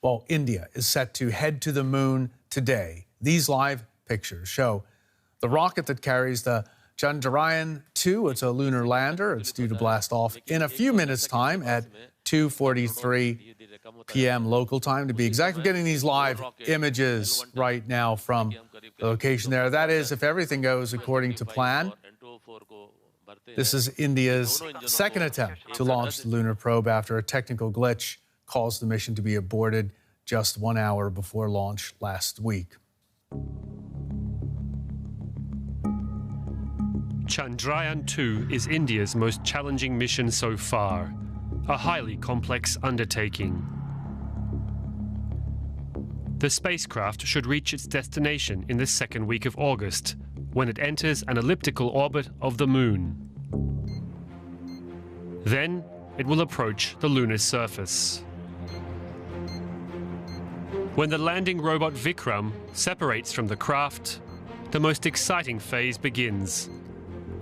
Well, India is set to head to the moon today. These live pictures show the rocket that carries the Chandrayaan2. It's a lunar lander. It's due to blast off in a few minutes' time at 2:43 p.m. local time, to be exact. We're getting these live images right now from the location there. That is, if everything goes according to plan. This is India's second attempt to launch the lunar probe after a technical glitch caused the mission to be aborted just 1 hour before launch last week. Chandrayaan2 is India's most challenging mission so far, a highly complex undertaking. The spacecraft should reach its destination in the second week of August, when it enters an elliptical orbit of the moon. Then it will approach the lunar surface. When the landing robot Vikram separates from the craft, the most exciting phase begins: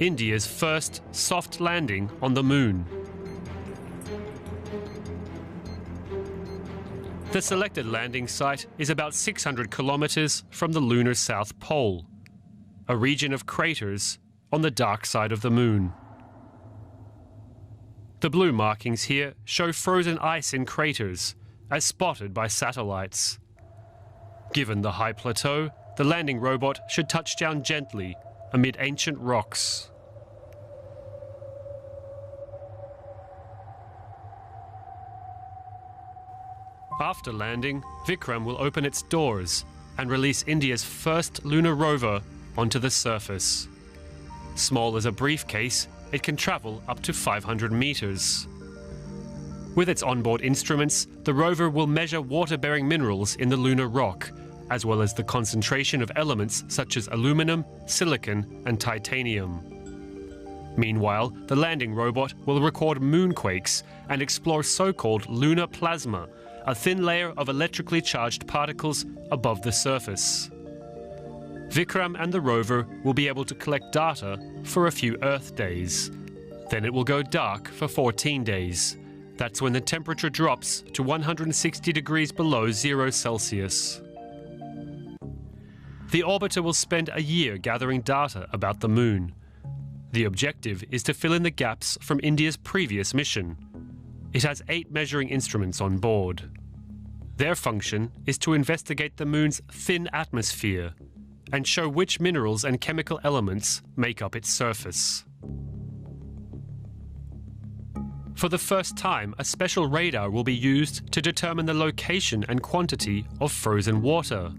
India's first soft landing on the moon. The selected landing site is about 600 kilometers from the lunar south pole, a region of craters on the dark side of the moon. The blue markings here show frozen ice in craters, as spotted by satellites. Given the high plateau, the landing robot should touch down gently amid ancient rocks. After landing, Vikram will open its doors and release India's first lunar rover onto the surface. Small as a briefcase, it can travel up to 500 meters. With its onboard instruments, the rover will measure water-bearing minerals in the lunar rock, as well as the concentration of elements such as aluminum, silicon, and titanium. Meanwhile, the landing robot will record moonquakes and explore so-called lunar plasma, a thin layer of electrically charged particles above the surface. Vikram and the rover will be able to collect data for a few Earth days. Then it will go dark for 14 days. That's when the temperature drops to 160 degrees below 0 Celsius. The orbiter will spend a year gathering data about the moon. The objective is to fill in the gaps from India's previous mission. It has 8 measuring instruments on board. Their function is to investigate the moon's thin atmosphere and show which minerals and chemical elements make up its surface. For the first time, a special radar will be used to determine the location and quantity of frozen water.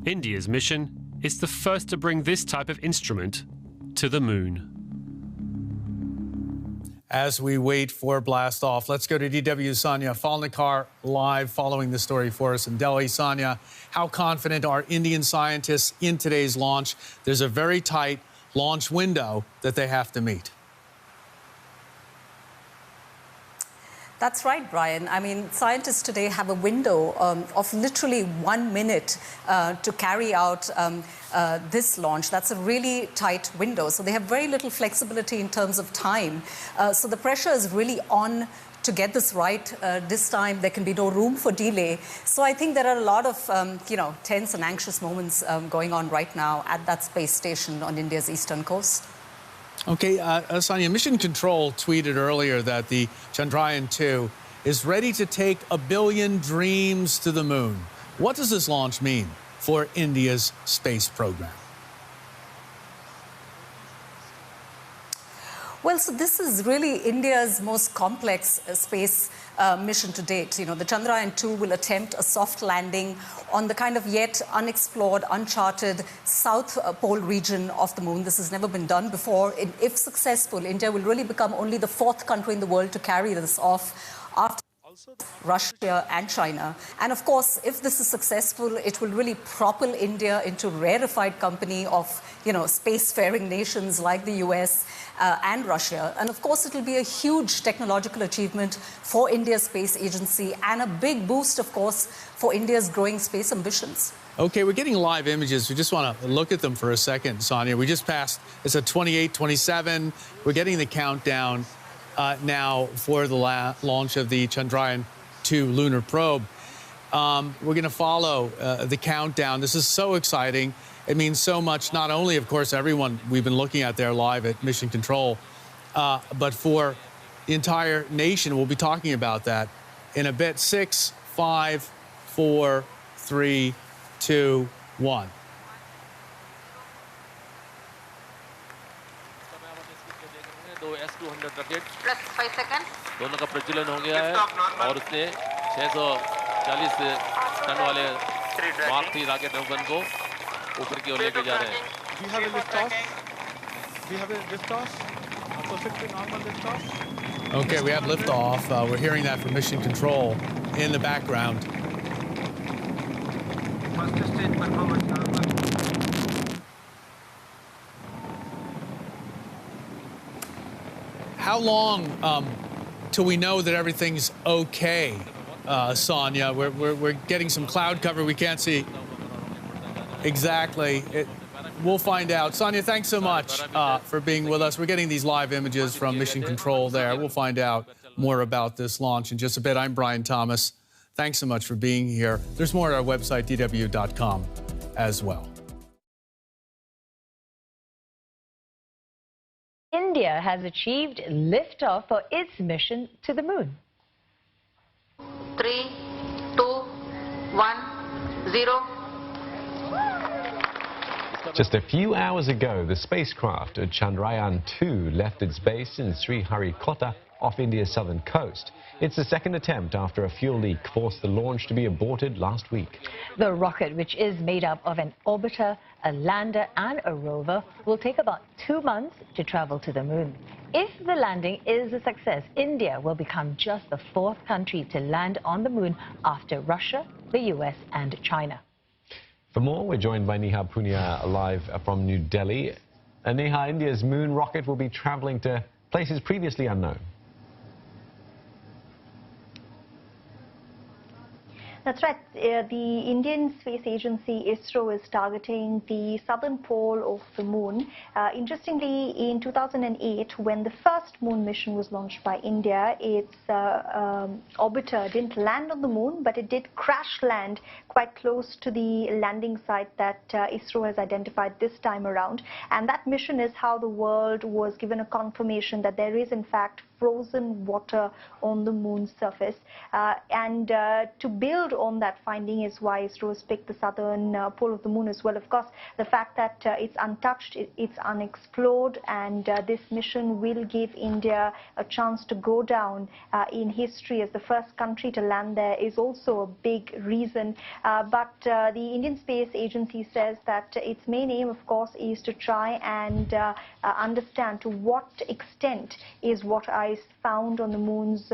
India's mission is the first to bring this type of instrument to the moon. As we wait for blast off, let's go to DW's Sanya Falnikar live following the story for us in Delhi. Sanya, how confident are Indian scientists in today's launch? There's a very tight launch window that they have to meet. That's right, Brian. I mean, scientists today have a window of literally 1 minute to carry out this launch. That's a really tight window. So they have very little flexibility in terms of time. So the pressure is really on to get this right this time. There can be no room for delay. So I think there are a lot of, tense and anxious moments going on right now at that space station on India's eastern coast. Okay, Sanya, Mission Control tweeted earlier that the Chandrayaan2 is ready to take 1 billion dreams to the moon. What does this launch mean for India's space program? Well, so this is really India's most complex space mission to date. You know, the Chandrayaan2 will attempt a soft landing on the kind of yet unexplored, uncharted South Pole region of the moon. This has never been done before. If successful, India will really become only the 4th country in the world to carry this off after Russia and China. And of course, if this is successful, it will really propel India into rarefied company of, spacefaring nations like the US and Russia. And of course, it will be a huge technological achievement for India's space agency and a big boost, of course, for India's growing space ambitions. Okay, we're getting live images. We just want to look at them for a second, Sanya. We just passed, it's at 28, 27. We're getting the countdown now for the launch of the Chandrayaan Chandrayaan-2 lunar probe. We're going to follow the countdown. This is so exciting. It means so much, not only, of course, everyone we've been looking at there live at Mission Control, but for the entire nation. We'll be talking about that in a bit. 6, 5, 4, 3, 2, 1. Plus 5 second दोनों का प्रज्वलन हो गया है और उसने 640 ton वाले mark 3 rocket नौगन को ऊपर की ओर लेके जा रहे हैं. We have a liftoff. We have a liftoff. Perfectly normal liftoff. Okay, we have liftoff. We're hearing that from Mission Control in the background. First stage performance normal. How long till we know that everything's okay, Sonia? We're getting some cloud cover. We can't see exactly. We'll find out. Sonia, thanks so much for being with us. We're getting these live images from Mission Control there. We'll find out more about this launch in just a bit. I'm Brian Thomas. Thanks so much for being here. There's more at our website, dw.com, as well. India has achieved liftoff for its mission to the moon. 3, 2, 1, 0. Just a few hours ago, the spacecraft Chandrayaan-2 left its base in Sriharikota off India's southern coast. It's the second attempt after a fuel leak forced the launch to be aborted last week. The rocket, which is made up of an orbiter, a lander and a rover, will take about 2 months to travel to the moon. If the landing is a success, India will become just the 4th country to land on the moon after Russia, the US and China. For more, we're joined by Neha Punia live from New Delhi. Neha, India's moon rocket will be traveling to places previously unknown. That's right. The Indian Space Agency, ISRO, is targeting the southern pole of the moon. Interestingly, in 2008, when the first moon mission was launched by India, its orbiter didn't land on the moon, but it did crash land quite close to the landing site that ISRO has identified this time around. And that mission is how the world was given a confirmation that there is, in fact, frozen water on the moon's surface. To build on that finding is why ISRO has picked the southern pole of the moon as well. Of course, the fact that it's untouched, it's unexplored, and this mission will give India a chance to go down in history as the first country to land there is also a big reason. But the Indian Space Agency says that its main aim, of course, is to try and understand to what extent is water ice found on the moon's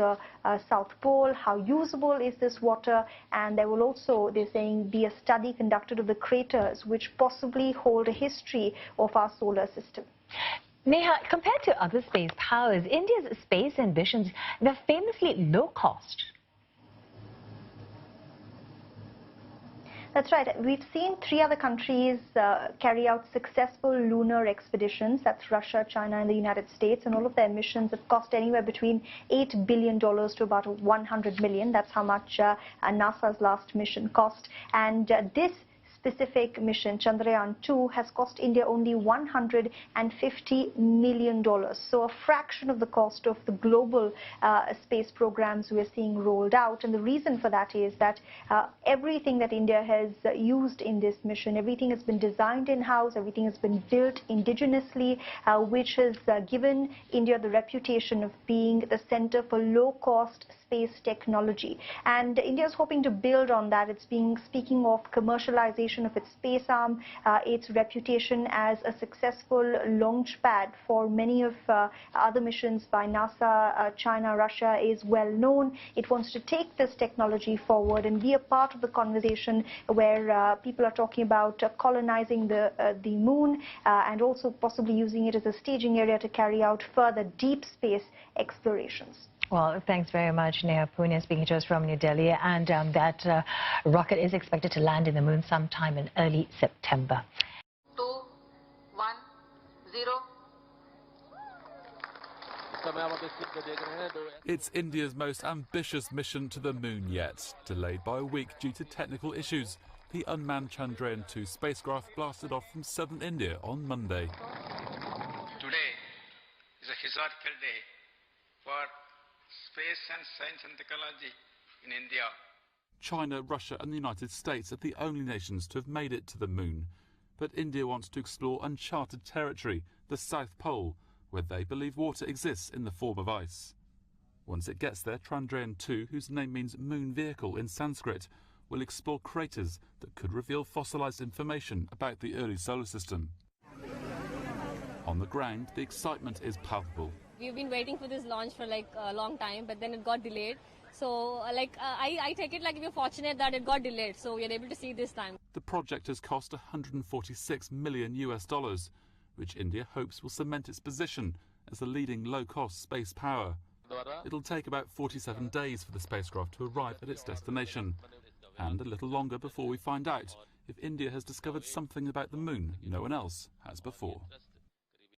south pole, how usable is this water, and there will also, they're saying, be a study conducted of the craters which possibly hold a history of our solar system. Neha, compared to other space powers, India's space ambitions, they're famously low cost. That's right. We've seen 3 other countries carry out successful lunar expeditions. That's Russia, China, and the United States. And all of their missions have cost anywhere between $8 billion to about $100 million. That's how much NASA's last mission cost. And this specific mission, Chandrayaan-2, has cost India only $150 million. So a fraction of the cost of the global space programs we're seeing rolled out. And the reason for that is that everything that India has used in this mission, everything has been designed in-house, everything has been built indigenously, which has given India the reputation of being the center for low-cost space technology. And India is hoping to build on that. It's speaking of commercialization of its space arm, its reputation as a successful launch pad for many of other missions by NASA, China, Russia is well known. It wants to take this technology forward and be a part of the conversation where people are talking about colonizing the moon and also possibly using it as a staging area to carry out further deep space explorations. Well, thanks very much, Neha Punia, speaking to us from New Delhi. And that rocket is expected to land in the moon sometime in early September. 2, 1, 0. It's India's most ambitious mission to the moon yet, delayed by a week due to technical issues. The unmanned Chandrayaan-2 spacecraft blasted off from southern India on Monday. Today is a historical day for space and science and technology in India. China, Russia and the United States are the only nations to have made it to the moon. But India wants to explore uncharted territory, the South Pole, where they believe water exists in the form of ice. Once it gets there, Chandrayaan-2, whose name means moon vehicle in Sanskrit, will explore craters that could reveal fossilized information about the early solar system. On the ground, the excitement is palpable. We've been waiting for this launch for like a long time, but then it got delayed. So I take it like we're fortunate that it got delayed, so we're able to see this time. The project has cost $146 million, which India hopes will cement its position as the leading low-cost space power. It'll take about 47 days for the spacecraft to arrive at its destination, and a little longer before we find out if India has discovered something about the moon no one else has before.